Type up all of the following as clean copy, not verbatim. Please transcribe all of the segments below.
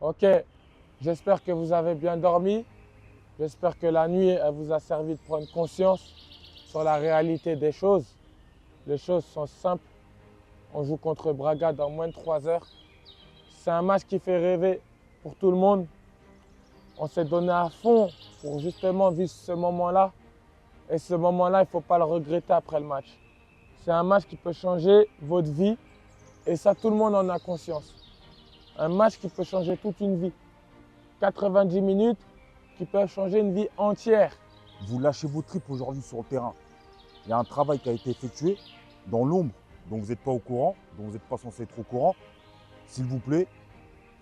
Ok, j'espère que vous avez bien dormi. J'espère que la nuit, elle vous a servi de prendre conscience sur la réalité des choses. Les choses sont simples. On joue contre Braga dans moins de 3 heures. C'est un match qui fait rêver pour tout le monde. On s'est donné à fond pour justement vivre ce moment-là. Et ce moment-là, il ne faut pas le regretter après le match. C'est un match qui peut changer votre vie. Et ça, tout le monde en a conscience. Un match qui peut changer toute une vie. 90 minutes qui peuvent changer une vie entière. Vous lâchez vos tripes aujourd'hui sur le terrain. Il y a un travail qui a été effectué dans l'ombre, dont vous n'êtes pas au courant, dont vous n'êtes pas censé être au courant. S'il vous plaît,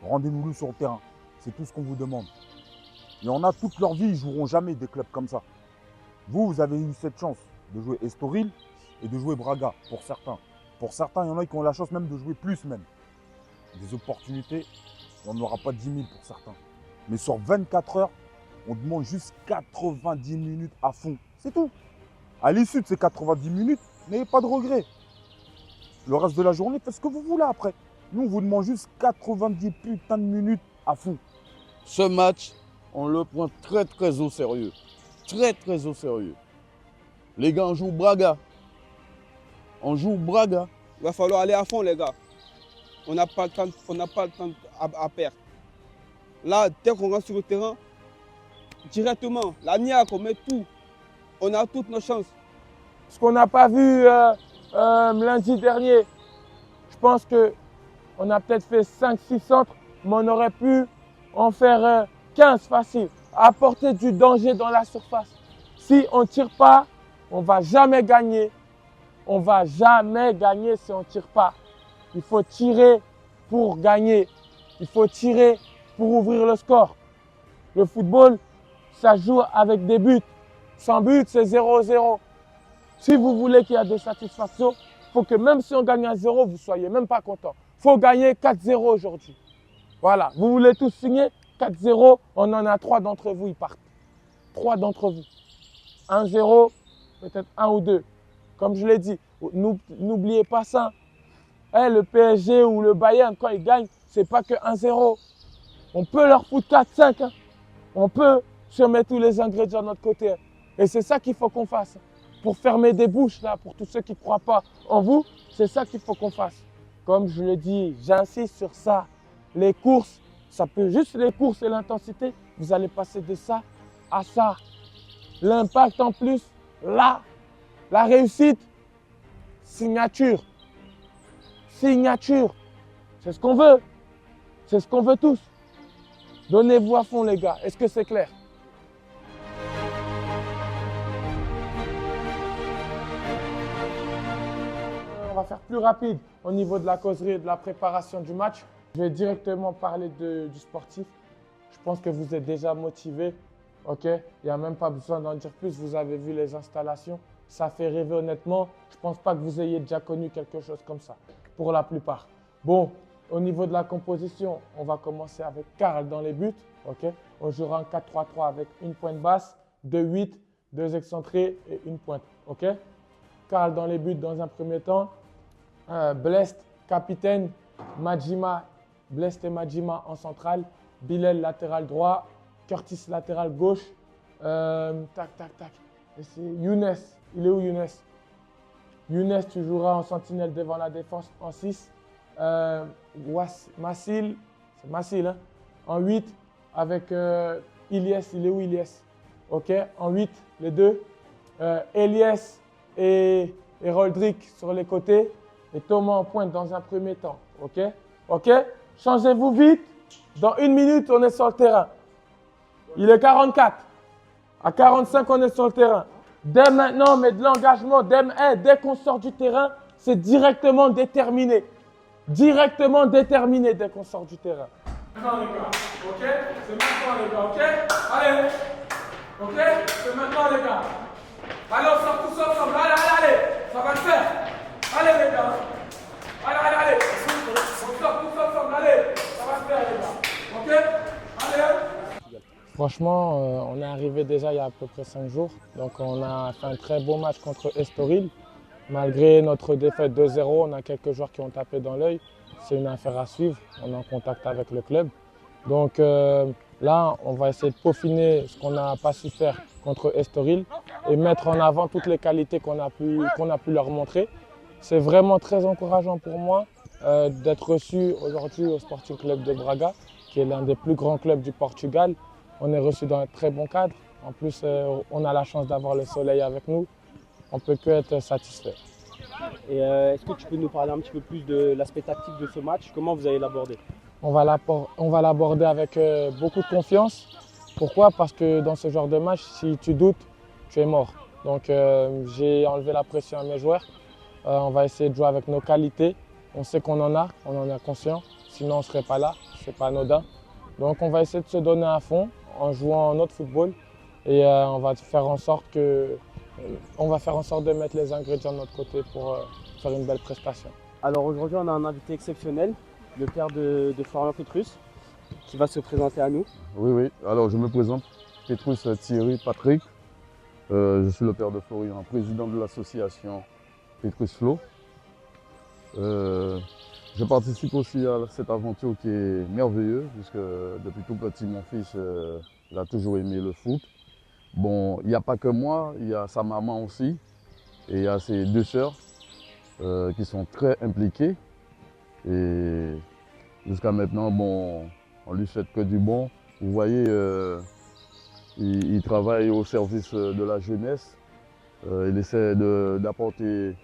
rendez-nous-le sur le terrain. C'est tout ce qu'on vous demande. Il y en a toute leur vie, ils ne joueront jamais des clubs comme ça. Vous avez eu cette chance de jouer Estoril et de jouer Braga, pour certains. Pour certains, il y en a qui ont la chance même de jouer plus même. Des opportunités, on n'aura pas 10 000 pour certains. Mais sur 24 heures, on demande juste 90 minutes à fond. C'est tout. À l'issue de ces 90 minutes, n'ayez pas de regrets. Le reste de la journée, faites ce que vous voulez après. Nous, on vous demande juste 90 putains de minutes à fond. Ce match, on le prend très très au sérieux. Très très au sérieux. Les gars, on joue Braga. On joue Braga. Il va falloir aller à fond, les gars. On n'a pas le temps à perdre. Là, dès qu'on rentre sur le terrain, directement, la niaque, on met tout. On a toutes nos chances. Ce qu'on n'a pas vu lundi dernier, je pense qu'on a peut-être fait 5-6 centres, mais on aurait pu en faire 15 faciles. Apporter du danger dans la surface. Si on ne tire pas, on ne va jamais gagner. On ne va jamais gagner si on ne tire pas. Il faut tirer pour gagner. Il faut tirer pour ouvrir le score. Le football, ça joue avec des buts. Sans but, c'est 0-0. Si vous voulez qu'il y ait des satisfactions, il faut que même si on gagne à 0, vous ne soyez même pas content. Il faut gagner 4-0 aujourd'hui. Voilà, vous voulez tous signer 4-0, on en a 3 d'entre vous, ils partent. 3 d'entre vous. 1-0, peut-être 1 ou 2. Comme je l'ai dit, n'oubliez pas ça. Le PSG ou le Bayern, quand ils gagnent, ce n'est pas que 1-0. On peut leur foutre 4-5. Hein. On peut mettre tous les ingrédients de notre côté. Et c'est ça qu'il faut qu'on fasse. Pour fermer des bouches, là, pour tous ceux qui ne croient pas en vous, c'est ça qu'il faut qu'on fasse. Comme je le dis, j'insiste sur ça. Les courses, ça peut juste les courses et l'intensité, vous allez passer de ça à ça. L'impact en plus, là, la réussite, signature. Signature. C'est ce qu'on veut. C'est ce qu'on veut tous. Donnez-vous à fond, les gars. Est-ce que c'est clair? On va faire plus rapide au niveau de la causerie et de la préparation du match. Je vais directement parler du sportif. Je pense que vous êtes déjà motivé. Ok, il n'y a même pas besoin d'en dire plus. Vous avez vu les installations. Ça fait rêver honnêtement. Je ne pense pas que vous ayez déjà connu quelque chose comme ça, pour la plupart. Bon, au niveau de la composition, on va commencer avec Karl dans les buts. Ok, on jouera en 4-3-3 avec une pointe basse, 2-8, 2 excentrés et une pointe. Ok, Karl dans les buts dans un premier temps. Blest, capitaine, Majima, Blest et Majima en centrale, Bilal latéral droit, Curtis latéral gauche, tac. Et c'est Younes, il est où Younes? Younes, tu joueras en sentinelle devant la défense en 6. Massil, c'est Massil, hein? En 8 avec Ilyes, il est où Ilyes? Ok, en 8, les deux. Elias et Roldrick sur les côtés. Et Thomas en pointe dans un premier temps. Ok? Ok? Changez-vous vite. Dans 1 minute, on est sur le terrain. Il est 44. À 45, on est sur le terrain. Dès maintenant, mais de l'engagement, dès qu'on sort du terrain, c'est directement déterminé. Directement déterminé dès qu'on sort du terrain. Maintenant, les gars. Ok? C'est maintenant, les gars. Ok? Allez. Ok? C'est maintenant, les gars. Allez, on sort tous ensemble. Allez. Ça va le faire. Allez les gars, allez, on sort tous ensemble, allez, ça va se faire les gars, ok? Allez. Franchement, on est arrivé déjà il y a à peu près 5 jours, donc on a fait un très beau match contre Estoril. Malgré notre défaite 2-0, on a quelques joueurs qui ont tapé dans l'œil, c'est une affaire à suivre, on est en contact avec le club. Donc là, on va essayer de peaufiner ce qu'on n'a pas su faire contre Estoril et mettre en avant toutes les qualités qu'on a pu leur montrer. C'est vraiment très encourageant pour moi d'être reçu aujourd'hui au Sporting Club de Braga, qui est l'un des plus grands clubs du Portugal. On est reçu dans un très bon cadre. En plus, on a la chance d'avoir le soleil avec nous. On ne peut que être satisfait. Et est-ce que tu peux nous parler un petit peu plus de l'aspect tactique de ce match? Comment vous allez l'aborder? On va l'aborder avec beaucoup de confiance. Pourquoi? Parce que dans ce genre de match, si tu doutes, tu es mort. Donc j'ai enlevé la pression à mes joueurs. On va essayer de jouer avec nos qualités. On sait qu'on en a, on en est conscient. Sinon, on ne serait pas là. Ce n'est pas anodin. Donc on va essayer de se donner à fond en jouant notre football. Et on va faire en sorte de mettre les ingrédients de notre côté pour faire une belle prestation. Alors aujourd'hui, on a un invité exceptionnel, le père de Florian Petrus, qui va se présenter à nous. Oui. Alors, je me présente, Petrus Thierry Patrick. Je suis le père de Florian, président de l'association Petrus Flo. Je participe aussi à cette aventure qui est merveilleuse, puisque depuis tout petit, mon fils il a toujours aimé le foot. Bon, il n'y a pas que moi, il y a sa maman aussi, et il y a ses deux sœurs qui sont très impliquées. Et jusqu'à maintenant, bon, on lui souhaite que du bon. Vous voyez, il travaille au service de la jeunesse. Il essaie d'apporter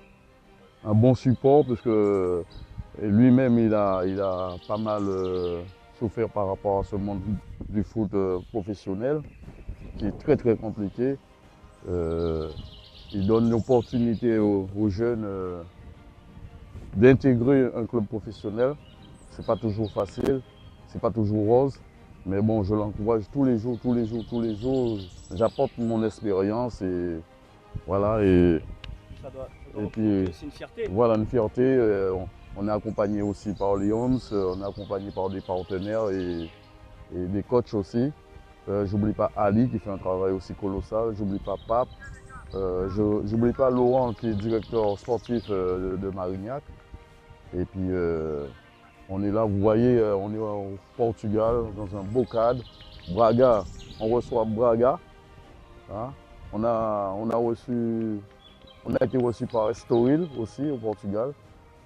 un bon support parce que lui-même, il a pas mal souffert par rapport à ce monde du foot professionnel, qui est très très compliqué. Il donne l'opportunité aux jeunes d'intégrer un club professionnel. C'est pas toujours facile, c'est pas toujours rose, mais bon, je l'encourage tous les jours. J'apporte mon expérience et voilà. Et puis, c'est une fierté. Voilà, une fierté. On est accompagné aussi par Lyons, on est accompagné par des partenaires et des coachs aussi. J'oublie pas Ali qui fait un travail aussi colossal, j'oublie pas Pape, j'oublie pas Laurent qui est directeur sportif de Marignac. Et puis on est là, vous voyez, on est au Portugal dans un beau cadre. Braga, on reçoit Braga. Hein. On a été reçu par Estoril aussi au Portugal,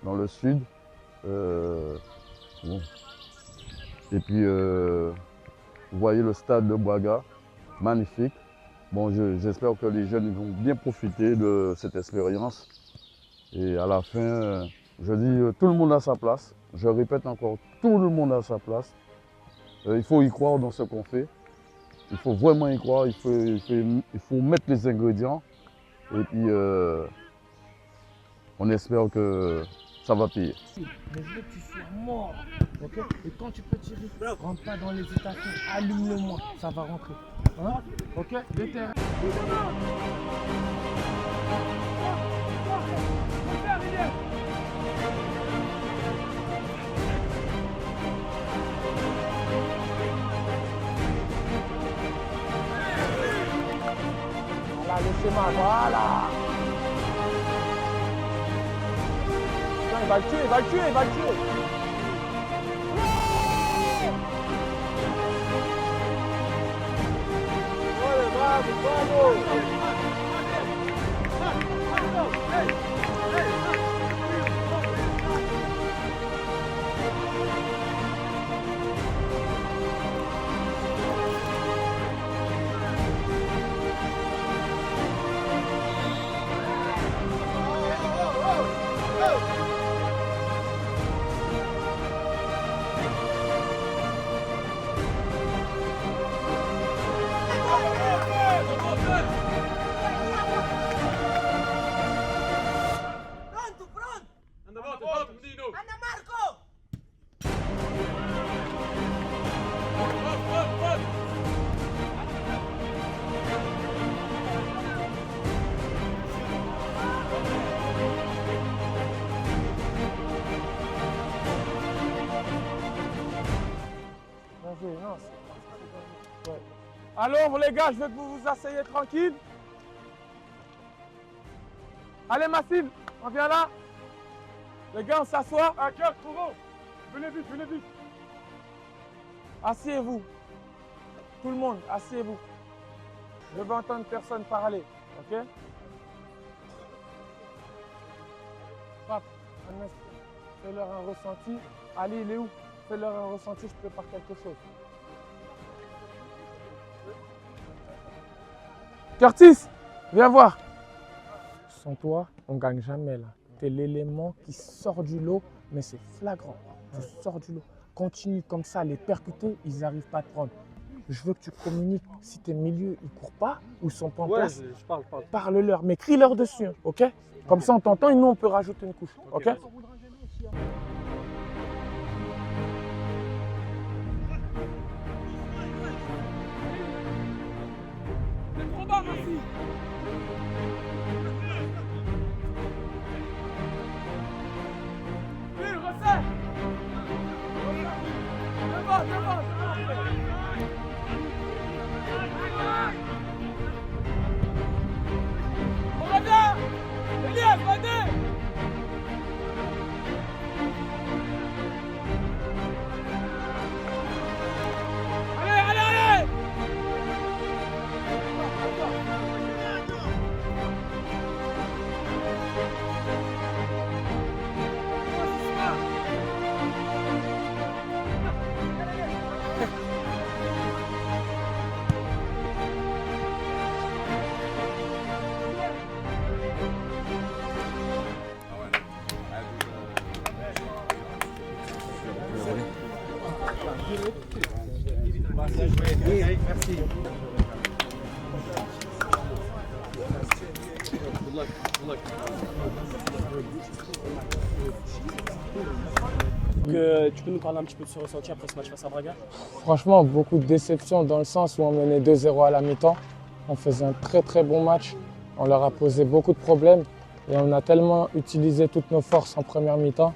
dans le sud. Bon. Et puis vous voyez le stade de Braga, magnifique. Bon, j'espère que les jeunes vont bien profiter de cette expérience. Et à la fin, je dis, tout le monde a sa place. Je répète encore, tout le monde a sa place. Il faut y croire dans ce qu'on fait. Il faut vraiment y croire, il faut mettre les ingrédients. Et puis, on espère que ça va payer. Mais je veux que tu sois mort, ok? Et quand tu peux tirer, rentre pas dans l'hésitation, allume-le-moi, ça va rentrer. Hein? Ok? Déterre. Voilà le schéma, voilà! Il va le tuer, il va le tuer, il va le tuer. Ouais, bravo, bravo. Non, ouais. Alors les gars, je veux que vous vous asseyez tranquille. Allez Massine, on vient là. Les gars, on s'assoit. À cœur, venez vite, venez vite. asseyez-vous. Tout le monde, asseyez-vous. Je veux entendre personne parler, ok? Pape, un instant. Fais-leur un ressenti. Ali, il est où? Fais-leur un ressenti, je prépare quelque chose. Curtis, viens voir. Sans toi, on ne gagne jamais là. Tu es l'élément qui sort du lot, mais c'est flagrant. Tu sors du lot. Continue comme ça, les percuter, ils n'arrivent pas à te prendre. Je veux que tu communiques. Si tes milieux, ils ne courent pas ou ils sont pas en place, je parle. parle-leur, mais crie-leur dessus, hein, ok? Comme ça, on t'entend et nous, on peut rajouter une couche, ok? Tu peux nous parler un petit peu de ce ressenti après ce match face à Braga? Franchement, beaucoup de déception dans le sens où on menait 2-0 à la mi-temps. On faisait un très très bon match. On leur a posé beaucoup de problèmes et on a tellement utilisé toutes nos forces en première mi-temps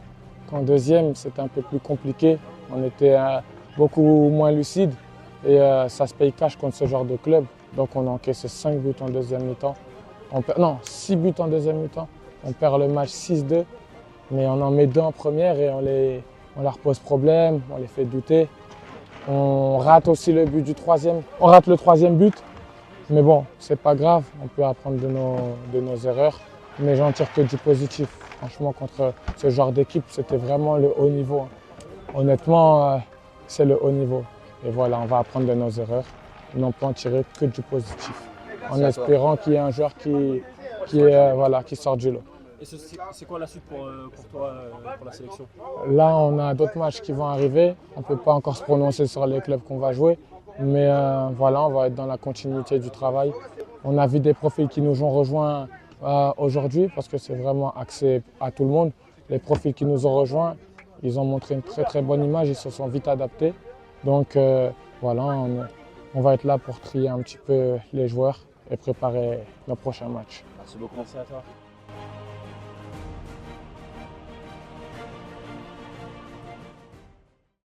qu'en deuxième, c'était un peu plus compliqué. On était beaucoup moins lucide et ça se paye cash contre ce genre de club. Donc on a encaissé 5 buts en deuxième mi-temps. Non, 6 buts en deuxième mi-temps. On perd le match 6-2, mais on en met 2 en première et on leur pose problème, on les fait douter. On rate aussi le but du troisième. On rate le troisième but, mais bon, c'est pas grave, on peut apprendre de nos erreurs. Mais j'en tire que du positif. Franchement, contre ce genre d'équipe, c'était vraiment le haut niveau. Honnêtement, c'est le haut niveau. Et voilà, on va apprendre de nos erreurs. Et on peut en tirer que du positif. En espérant qu'il y ait un joueur qui sort du lot. Et c'est quoi la suite pour toi, pour la sélection? Là, on a d'autres matchs qui vont arriver. On ne peut pas encore se prononcer sur les clubs qu'on va jouer. Mais voilà, on va être dans la continuité du travail. On a vu des profils qui nous ont rejoints aujourd'hui parce que c'est vraiment axé à tout le monde. Les profils qui nous ont rejoints, ils ont montré une très très bonne image. Ils se sont vite adaptés. Donc voilà, on va être là pour trier un petit peu les joueurs et préparer nos prochains matchs. Merci beaucoup. Merci à toi.